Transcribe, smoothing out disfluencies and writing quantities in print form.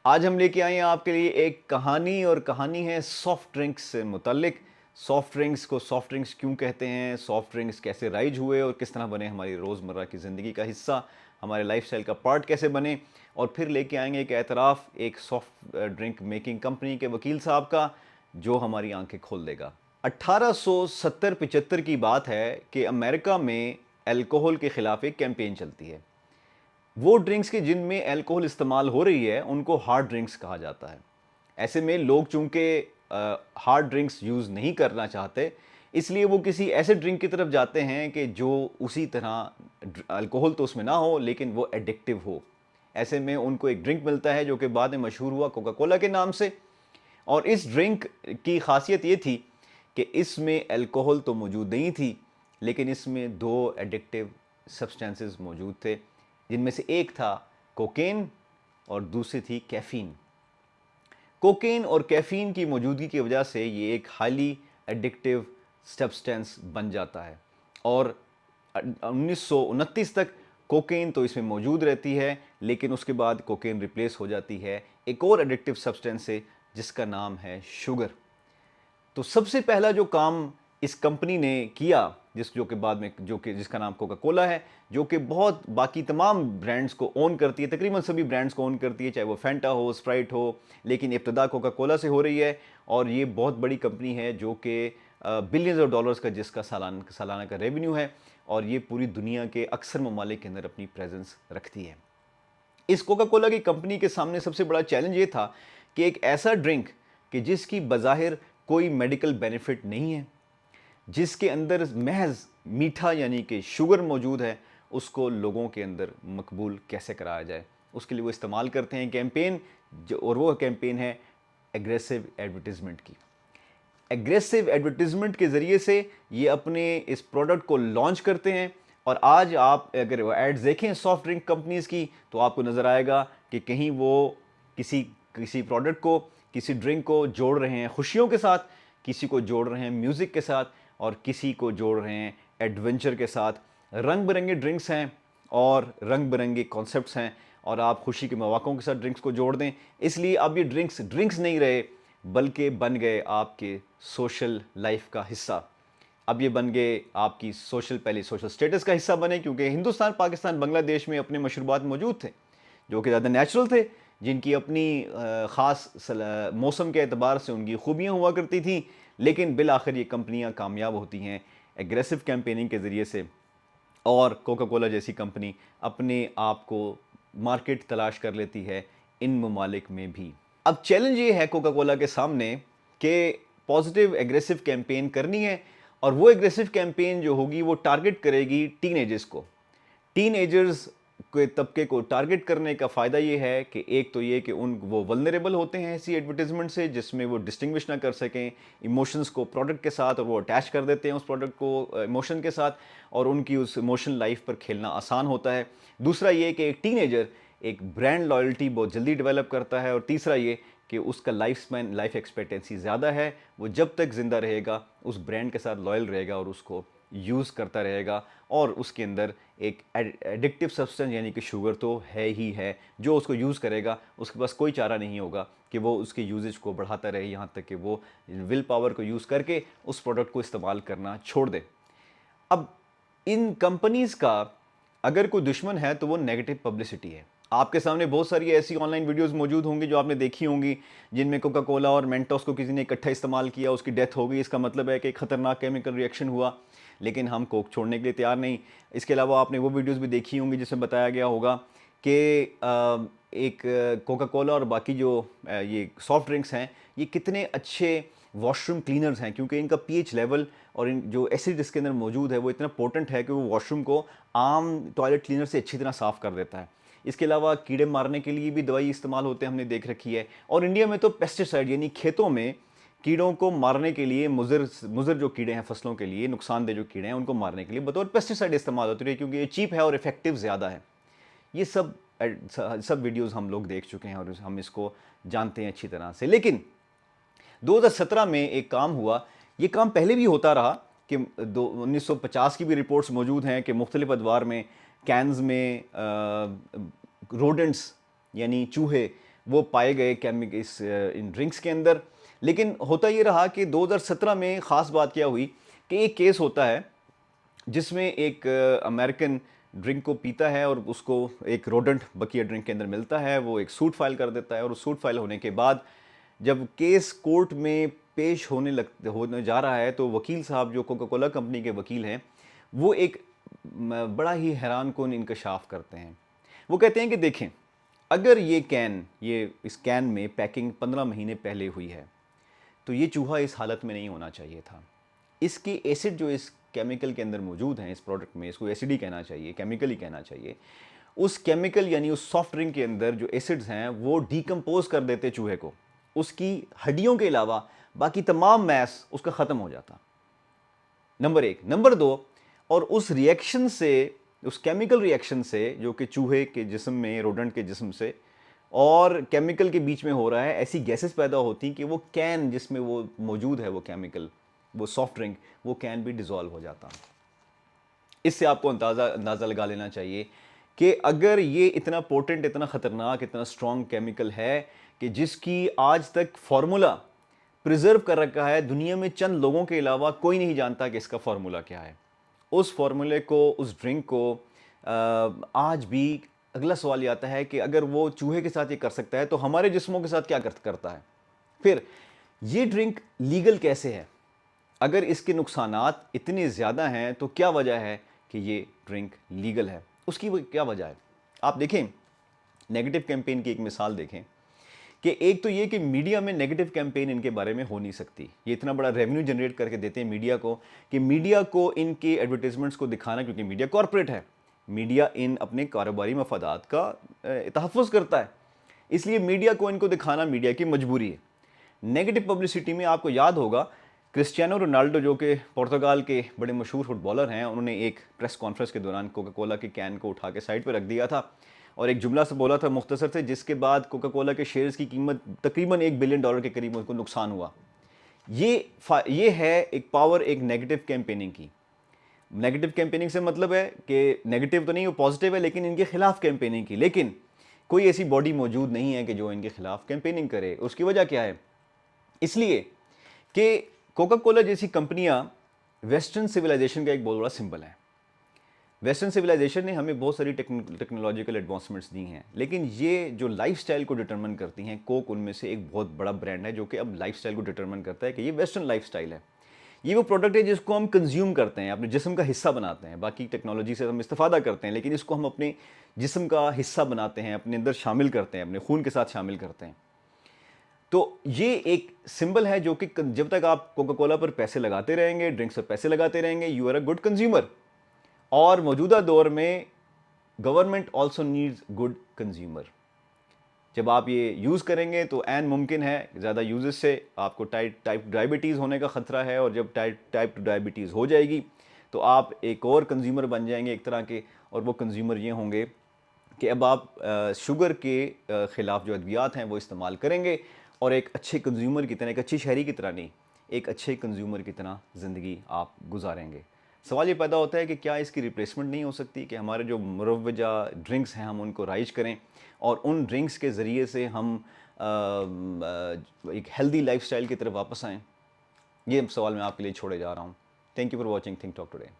آج ہم لے کے آئے ہیں آپ کے لیے ایک کہانی، اور کہانی ہے سافٹ ڈرنکس سے متعلق۔ سافٹ ڈرنکس کو سافٹ ڈرنکس کیوں کہتے ہیں، سافٹ ڈرنکس کیسے رائج ہوئے اور کس طرح بنے ہماری روزمرہ کی زندگی کا حصہ، ہمارے لائف سٹائل کا پارٹ کیسے بنے، اور پھر لے کے آئیں گے ایک اعتراف ایک سافٹ ڈرنک میکنگ کمپنی کے وکیل صاحب کا، جو ہماری آنکھیں کھول دے گا۔ 1870-75 کی بات ہے کہ امریکہ میں الکوہل کے خلاف ایک کیمپین چلتی ہے۔ وہ ڈرنکس کے جن میں الکوہل استعمال ہو رہی ہے ان کو ہارڈ ڈرنکس کہا جاتا ہے۔ ایسے میں لوگ چونکہ ہارڈ ڈرنکس یوز نہیں کرنا چاہتے، اس لیے وہ کسی ایسے ڈرنک کی طرف جاتے ہیں کہ جو اسی طرح الکوہل تو اس میں نہ ہو لیکن وہ ایڈکٹیو ہو۔ ایسے میں ان کو ایک ڈرنک ملتا ہے جو کہ بعد میں مشہور ہوا کوکا کولا کے نام سے، اور اس ڈرنک کی خاصیت یہ تھی کہ اس میں الکوہل تو موجود نہیں تھی، لیکن اس میں دو ایڈکٹیو سبسٹینسز موجود تھے، جن میں سے ایک تھا کوکین اور دوسری تھی کیفین۔ کوکین اور کیفین کی موجودگی کی وجہ سے یہ ایک ہائیلی ایڈکٹیو سبسٹینس بن جاتا ہے، اور 1929 تک کوکین تو اس میں موجود رہتی ہے، لیکن اس کے بعد کوکین ریپلیس ہو جاتی ہے ایک اور ایڈکٹیو سبسٹینس سے جس کا نام ہے شوگر۔ تو سب سے پہلا جو کام اس کمپنی نے کیا، جس کا نام کوکا کولا ہے، جو کہ بہت باقی تمام برانڈز کو اون کرتی ہے، تقریباً سبھی برانڈز کو اون کرتی ہے، چاہے وہ فینٹا ہو، اسپرائٹ ہو، لیکن ابتدا کوکا کولا سے ہو رہی ہے، اور یہ بہت بڑی کمپنی ہے جو کہ بلینز آف ڈالرز کا جس کا سالانہ کا ریونیو ہے، اور یہ پوری دنیا کے اکثر ممالک کے اندر اپنی پریزنس رکھتی ہے۔ اس کوکا کولا کی کمپنی کے سامنے سب سے بڑا چیلنج یہ تھا کہ ایک ایسا ڈرنک کہ جس کی بظاہر کوئی میڈیکل بینیفٹ نہیں ہے، جس کے اندر محض میٹھا یعنی کہ شوگر موجود ہے، اس کو لوگوں کے اندر مقبول کیسے کرایا جائے۔ اس کے لیے وہ استعمال کرتے ہیں کیمپین، اور وہ کیمپین ہے ایگریسو ایڈورٹیزمنٹ کی۔ ایگریسو ایڈورٹیزمنٹ کے ذریعے سے یہ اپنے اس پروڈکٹ کو لانچ کرتے ہیں، اور آج آپ اگر وہ ایڈز دیکھیں سافٹ ڈرنک کمپنیز کی تو آپ کو نظر آئے گا کہ کہیں وہ کسی پروڈکٹ کو، کسی ڈرنک کو جوڑ رہے ہیں خوشیوں کے ساتھ، کسی کو جوڑ رہے ہیں میوزک کے ساتھ، اور کسی کو جوڑ رہے ہیں ایڈونچر کے ساتھ۔ رنگ برنگے ڈرنکس ہیں اور رنگ برنگے کانسیپٹس ہیں، اور آپ خوشی کے مواقعوں کے ساتھ ڈرنکس کو جوڑ دیں، اس لیے اب یہ ڈرنکس نہیں رہے بلکہ بن گئے آپ کے سوشل لائف کا حصہ۔ اب یہ بن گئے آپ کی پہلے سوشل سٹیٹس کا حصہ بنے، کیونکہ ہندوستان، پاکستان، بنگلہ دیش میں اپنے مشروبات موجود تھے جو کہ زیادہ نیچرل تھے، جن کی اپنی خاص موسم کے اعتبار سے ان کی خوبیاں ہوا کرتی تھیں، لیکن بالآخر یہ کمپنیاں کامیاب ہوتی ہیں ایگریسو کیمپیننگ کے ذریعے سے، اور کوکا کولا جیسی کمپنی اپنے آپ کو مارکیٹ تلاش کر لیتی ہے ان ممالک میں بھی۔ اب چیلنج یہ ہے کوکا کولا کے سامنے کہ پازیٹیو ایگریسو کیمپین کرنی ہے، اور وہ ایگریسو کیمپین جو ہوگی وہ ٹارگٹ کرے گی ٹین ایجرز کو۔ ٹین ایجرز کے طبقے کو ٹارگٹ کرنے کا فائدہ یہ ہے کہ ایک تو یہ کہ وہ ولنریبل ہوتے ہیں ایسی ایڈورٹیزمنٹ سے جس میں وہ ڈسٹنگوش نہ کر سکیں ایموشنز کو پروڈکٹ کے ساتھ، اور وہ اٹیچ کر دیتے ہیں اس پروڈکٹ کو ایموشن کے ساتھ، اور ان کی اس ایموشن لائف پر کھیلنا آسان ہوتا ہے۔ دوسرا یہ کہ ایک ٹین ایجر ایک برانڈ لائلٹی بہت جلدی ڈیولپ کرتا ہے، اور تیسرا یہ کہ اس کا لائف ایکسپیکٹنسی زیادہ ہے، وہ جب تک زندہ رہے گا اس برانڈ کے ساتھ لائل رہے گا اور اس کو یوز کرتا رہے گا، اور اس کے اندر ایک ایڈکٹیو سبسٹنس یعنی کہ شوگر تو ہے ہی ہے، جو اس کو یوز کرے گا اس کے پاس کوئی چارہ نہیں ہوگا کہ وہ اس کے یوزیج کو بڑھاتا رہے یہاں تک کہ وہ ول پاور کو یوز کر کے اس پروڈکٹ کو استعمال کرنا چھوڑ دے۔ اب ان کمپنیز کا اگر کوئی دشمن ہے تو وہ نیگیٹو پبلسٹی ہے۔ آپ کے سامنے بہت ساری ایسی آن لائن ویڈیوز موجود ہوں گی جو آپ نے دیکھی ہوں گی، جن میں کوکا کولا اور مینٹوس کو کسی نے اکٹھا استعمال کیا، اس کی ڈیتھ ہو گئی، اس کا مطلب ہے کہ ایک خطرناک کیمیکل ری ایکشن ہوا، لیکن ہم کوک چھوڑنے کے لیے تیار نہیں۔ اس کے علاوہ آپ نے وہ ویڈیوز بھی دیکھی ہوں گی جس میں بتایا گیا ہوگا کہ ایک کوکا کولا اور باقی جو یہ سافٹ ڈرنکس ہیں یہ کتنے اچھے واش روم کلینرز ہیں، کیونکہ ان کا پی ایچ لیول اور ان جو ایسڈ اس کے اندر موجود ہے وہ اتنا پوٹنٹ ہے کہ وہ واش روم کو عام ٹوائلٹ کلینر سے اچھی طرح صاف کر دیتا ہے۔ اس کے علاوہ کیڑے مارنے کے لیے بھی دوائی استعمال ہوتے ہیں، ہم نے دیکھ رکھی ہے، اور انڈیا میں تو پیسٹیسائڈ یعنی کھیتوں میں کیڑوں کو مارنے کے لیے مضر جو کیڑے ہیں فصلوں کے لیے نقصان دہ جو کیڑے ہیں ان کو مارنے کے لیے بطور پیسٹیسائڈ استعمال ہوتی ہے، کیونکہ یہ چیپ ہے اور افیکٹو زیادہ ہے۔ یہ سب ویڈیوز ہم لوگ دیکھ چکے ہیں اور ہم اس کو جانتے ہیں اچھی طرح سے، لیکن 2017 میں ایک کام ہوا، یہ کام پہلے بھی ہوتا رہا کہ 1950 کی بھی رپورٹس موجود ہیں کہ مختلف ادوار میں کینز میں روڈنٹس یعنی چوہے وہ پائے گئے ان ڈرنکس کے اندر. لیکن ہوتا یہ رہا کہ 2017 میں خاص بات کیا ہوئی کہ ایک کیس ہوتا ہے جس میں ایک امریکن ڈرنک کو پیتا ہے اور اس کو ایک روڈنٹ بقیہ ڈرنک کے اندر ملتا ہے. وہ ایک سوٹ فائل کر دیتا ہے اور سوٹ فائل ہونے کے بعد جب کیس کورٹ میں پیش ہونے جا رہا ہے تو وکیل صاحب جو کوکا کولا کمپنی کے وکیل ہیں وہ ایک بڑا ہی حیران کن انکشاف کرتے ہیں. وہ کہتے ہیں کہ دیکھیں اگر یہ اس کین میں پیکنگ 15 مہینے پہلے ہوئی ہے تو یہ چوہا اس حالت میں نہیں ہونا چاہیے تھا. اس کے ایسڈ جو اس کیمیکل کے اندر موجود ہیں اس پروڈکٹ میں, اس کو ایسڈ ہی کہنا چاہیے, کیمیکل ہی کہنا چاہیے, اس کیمیکل یعنی اس سافٹ ڈرنک کے اندر جو ایسڈز ہیں وہ ڈیکمپوز کر دیتے چوہے کو, اس کی ہڈیوں کے علاوہ باقی تمام میس اس کا ختم ہو جاتا. نمبر 1. نمبر 2, اور اس ریئیکشن سے, اس کیمیکل ریئیکشن سے جو کہ چوہے کے جسم میں, روڈنٹ کے جسم سے اور کیمیکل کے بیچ میں ہو رہا ہے, ایسی گیسز پیدا ہوتی کہ وہ کین جس میں وہ موجود ہے وہ کیمیکل, وہ سافٹ ڈرنک, وہ کین بھی ڈیزالو ہو جاتا. اس سے آپ کو اندازہ لگا لینا چاہیے کہ اگر یہ اتنا پوٹنٹ, اتنا خطرناک, اتنا اسٹرانگ کیمیکل ہے کہ جس کی آج تک فارمولا پریزرو کر رکھا ہے دنیا میں چند لوگوں کے علاوہ, کوئی نہیں جانتا کہ اس کا فارمولا کیا ہے. اس فارمولے کو, اس ڈرنک کو آج بھی اگلا سوال یہ آتا ہے کہ اگر وہ چوہے کے ساتھ یہ کر سکتا ہے تو ہمارے جسموں کے ساتھ کیا کرتا ہے. پھر یہ ڈرنک لیگل کیسے ہے؟ اگر اس کے نقصانات اتنے زیادہ ہیں تو کیا وجہ ہے کہ یہ ڈرنک لیگل ہے؟ اس کی کیا وجہ ہے؟ آپ دیکھیں نیگیٹو کیمپین کی ایک مثال دیکھیں کہ ایک تو یہ کہ میڈیا میں نیگیٹو کیمپین ان کے بارے میں ہو نہیں سکتی. یہ اتنا بڑا ریونیو جنریٹ کر کے دیتے ہیں میڈیا کو کہ میڈیا کو ان کے ایڈورٹیزمنٹس کو دکھانا, کیونکہ میڈیا کارپوریٹ ہے, میڈیا ان اپنے کاروباری مفادات کا تحفظ کرتا ہے, اس لیے میڈیا کو ان کو دکھانا میڈیا کی مجبوری ہے. نیگیٹو پبلسٹی میں آپ کو یاد ہوگا کرسٹیانو رونالڈو جو کہ پرتگال کے بڑے مشہور فٹ بالر ہیں, انہوں نے ایک پریس کانفرنس کے دوران کوکا کولا کے کین کو اٹھا کے سائڈ پہ رکھ دیا تھا اور ایک جملہ سے بولا تھا مختصر سے, جس کے بعد کوکا کولا کے شیئرز کی قیمت تقریباً $1 بلین کے قریب ان کو نقصان ہوا. یہ ہے ایک پاور ایک نیگیٹو کیمپیننگ کی. نیگیٹو کیمپیننگ سے مطلب ہے کہ نیگیٹو تو نہیں, وہ پازیٹیو ہے, لیکن ان کے خلاف کیمپیننگ کی. لیکن کوئی ایسی باڈی موجود نہیں ہے کہ جو ان کے خلاف کیمپیننگ کرے. اس کی وجہ کیا ہے؟ اس لیے کہ کوکا کولا جیسی کمپنیاں ویسٹرن سویلائزیشن کا ایک بہت بڑا سمبل ہے. ویسٹرن سویلائزیشن نے ہمیں بہت ساری ٹیکنالوجیکل ایڈوانسمنٹس دی ہیں, لیکن یہ جو لائف سٹائل کو ڈٹرمن کرتی ہیں, کوک ان میں سے ایک بہت بڑا برانڈ ہے جو کہ اب لائف سٹائل کو ڈٹرمن کرتا ہے کہ یہ ویسٹرن لائف سٹائل ہے. یہ وہ پروڈکٹ ہے جس کو ہم کنزیوم کرتے ہیں, اپنے جسم کا حصہ بناتے ہیں. باقی ٹیکنالوجی سے ہم استفادہ کرتے ہیں, لیکن اس کو ہم اپنے جسم کا حصہ بناتے ہیں, اپنے اندر شامل کرتے ہیں, اپنے خون کے ساتھ شامل کرتے ہیں. تو یہ ایک سمبل ہے جو کہ جب تک آپ کوکا کولا پر پیسے لگاتے رہیں گے, ڈرنکس پر پیسے لگاتے رہیں گے, you are a good consumer. اور موجودہ دور میں government also needs good consumer. جب آپ یہ یوز کریں گے تو عین ممکن ہے زیادہ یوزز سے آپ کو ٹائپ ڈائبٹیز ہونے کا خطرہ ہے, اور جب ٹائپ ڈائبٹیز ہو جائے گی تو آپ ایک اور کنزیومر بن جائیں گے ایک طرح کے, اور وہ کنزیومر یہ ہوں گے کہ اب آپ شوگر کے خلاف جو ادویات ہیں وہ استعمال کریں گے, اور ایک اچھے کنزیومر کی طرح, ایک اچھی شہری کی طرح نہیں, ایک اچھے کنزیومر کی طرح زندگی آپ گزاریں گے. سوال یہ پیدا ہوتا ہے کہ کیا اس کی ریپلیسمنٹ نہیں ہو سکتی کہ ہمارے جو مروجہ ڈرنکس ہیں ہم ان کو رائج کریں اور ان ڈرنکس کے ذریعے سے ہم ایک ہیلدی لائف سٹائل کی طرف واپس آئیں. یہ سوال میں آپ کے لیے چھوڑے جا رہا ہوں. Thank you for watching think talk today.